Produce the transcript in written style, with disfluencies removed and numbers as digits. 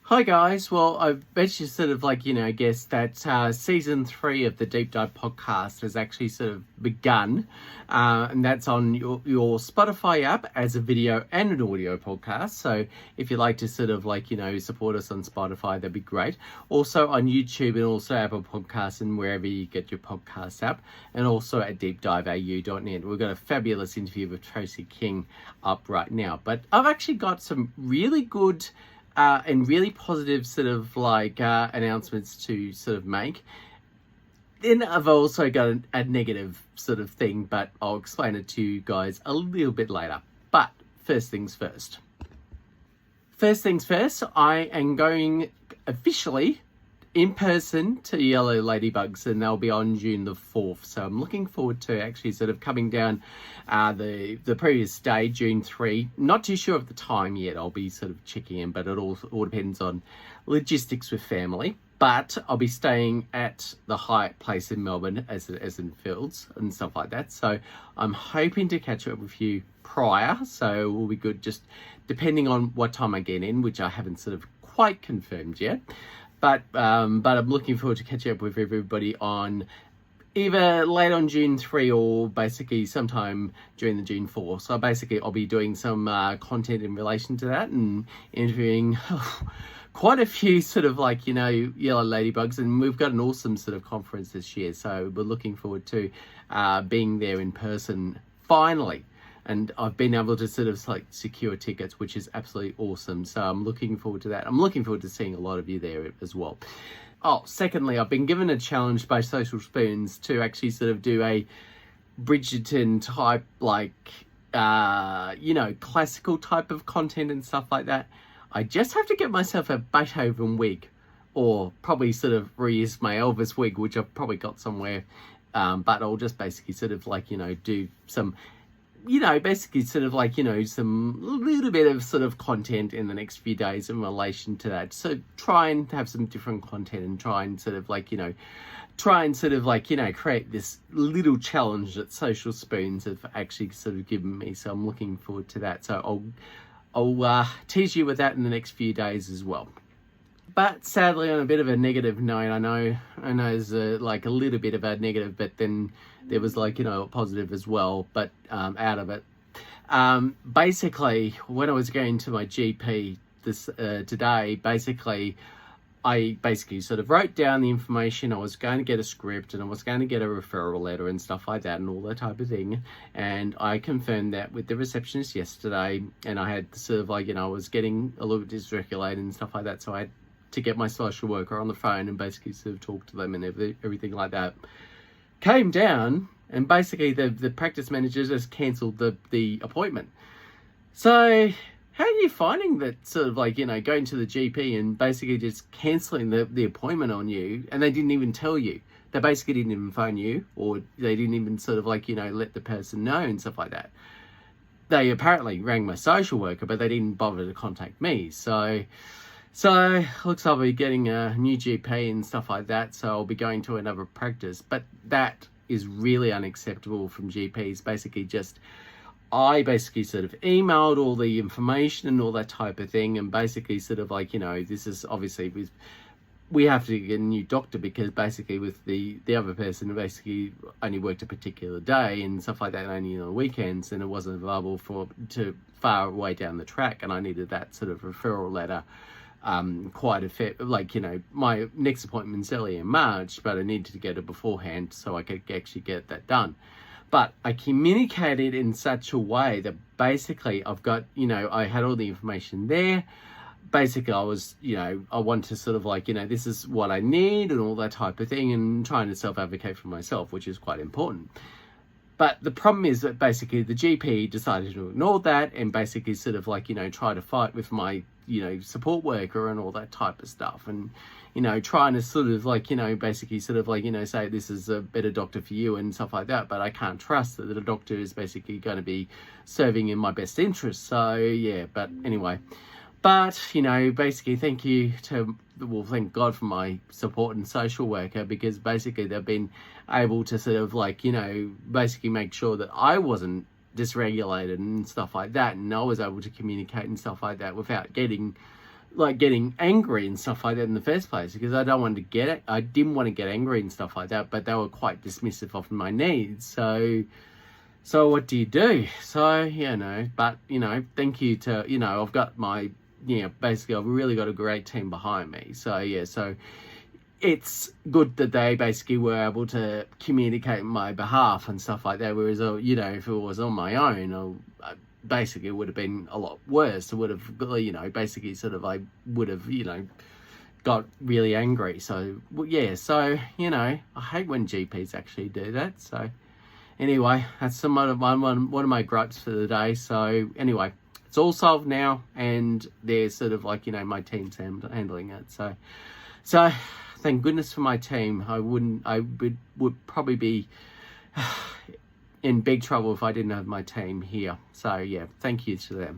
Hi guys, well I've mentioned sort of guess that season 3 of the Deep Dive podcast has actually sort of begun, and that's on your Spotify app as a video and an audio podcast. So if you'd like to sort of support us on Spotify, that'd be great. Also on YouTube and also Apple Podcasts and wherever you get your podcast app, and also at deepdiveau.net. We've got a fabulous interview with Tracy King up right now, but I've actually got some really good and really positive announcements to sort of make. Then I've also got a negative sort of thing, but I'll explain it to you guys a little bit later. But first things first. I am going officially in person to Yellow Ladybugs, and they'll be on June the 4th. So I'm looking forward to actually sort of coming down the previous day, June 3. Not too sure of the time yet. I'll be sort of checking in, but it all depends on logistics with family. But I'll be staying at the Hyatt place in Melbourne, as in Fields and stuff like that. So I'm hoping to catch up with you prior. So it will be good, just depending on what time I get in, which I haven't sort of quite confirmed yet. But I'm looking forward to catching up with everybody on either late on June 3 or basically sometime during the June 4. So basically I'll be doing some content in relation to that and interviewing quite a few sort of Yellow Ladybugs, and we've got an awesome sort of conference this year. So we're looking forward to being there in person finally. And I've been able to sort of secure tickets, which is absolutely awesome. So I'm looking forward to that. I'm looking forward to seeing a lot of you there as well. Oh, secondly, I've been given a challenge by Social Spoons to actually sort of do a Bridgerton type, classical type of content and stuff like that. I just have to get myself a Beethoven wig, or probably sort of reuse my Elvis wig, which I've probably got somewhere. But I'll just basically sort of do some some little bit of sort of content in the next few days in relation to that. So try and have some different content and try and create this little challenge that Social Spoons have actually sort of given me. So I'm looking forward to that. So I'll tease you with that in the next few days as well. But sadly, on a bit of a negative note, I know there's a little bit of a negative, but then there was a positive as well, but out of it. Basically, when I was going to my GP today, I sort of wrote down the information. I was going to get a script and I was going to get a referral letter and stuff like that and all that type of thing. And I confirmed that with the receptionist yesterday, and I had sort of I was getting a little bit dysregulated and stuff like that, so I had to get my social worker on the phone and basically sort of talk to them and everything like that. Came down and basically the practice manager just cancelled the appointment. So how are you finding that sort of going to the GP and basically just cancelling the appointment on you, and they didn't even tell you? They basically didn't even phone you, or they didn't even sort of let the person know and stuff like that. They apparently rang my social worker, but they didn't bother to contact me. So looks like I'll be getting a new GP and stuff like that. So I'll be going to another practice. But that is really unacceptable from GPs. I basically sort of emailed all the information and all that type of thing. And basically sort of this is obviously we have to get a new doctor, because basically with the other person who basically only worked a particular day and stuff like that, only on the weekends, and it wasn't available to far away down the track. And I needed that sort of referral letter. Quite a fair, my next appointment's early in March, but I needed to get it beforehand so I could actually get that done. But I communicated in such a way that basically I've got, I had all the information there. Basically I was, I want to sort of this is what I need and all that type of thing, and trying to self-advocate for myself, which is quite important. But the problem is that basically the GP decided to ignore that and basically sort of try to fight with my, support worker and all that type of stuff. And, trying to sort of basically sort of say this is a better doctor for you and stuff like that. But I can't trust that the doctor is basically going to be serving in my best interest. So yeah, but anyway. But, basically thank God for my support and social worker, because basically they've been able to sort of basically make sure that I wasn't dysregulated and stuff like that. And I was able to communicate and stuff like that without getting like getting angry and stuff like that in the first place, because I didn't want to get angry and stuff like that, but they were quite dismissive of my needs. So what do you do? So, you know, but, you know, thank you to, you know, I've got my, you know, basically I've really got a great team behind me. So, yeah, so it's good that they basically were able to communicate on my behalf and stuff like that. Whereas, you know, if it was on my own, basically it would have been a lot worse. It would have, you know, basically sort of, I would have, you know, got really angry. So, yeah, so, you know, I hate when GPs actually do that. So, anyway, that's one of my gripes for the day. So, anyway, it's all solved now, and they're sort of like, you know, my team's handling it. So thank goodness for my team. I would probably be in big trouble if I didn't have my team here. So, yeah, thank you to them.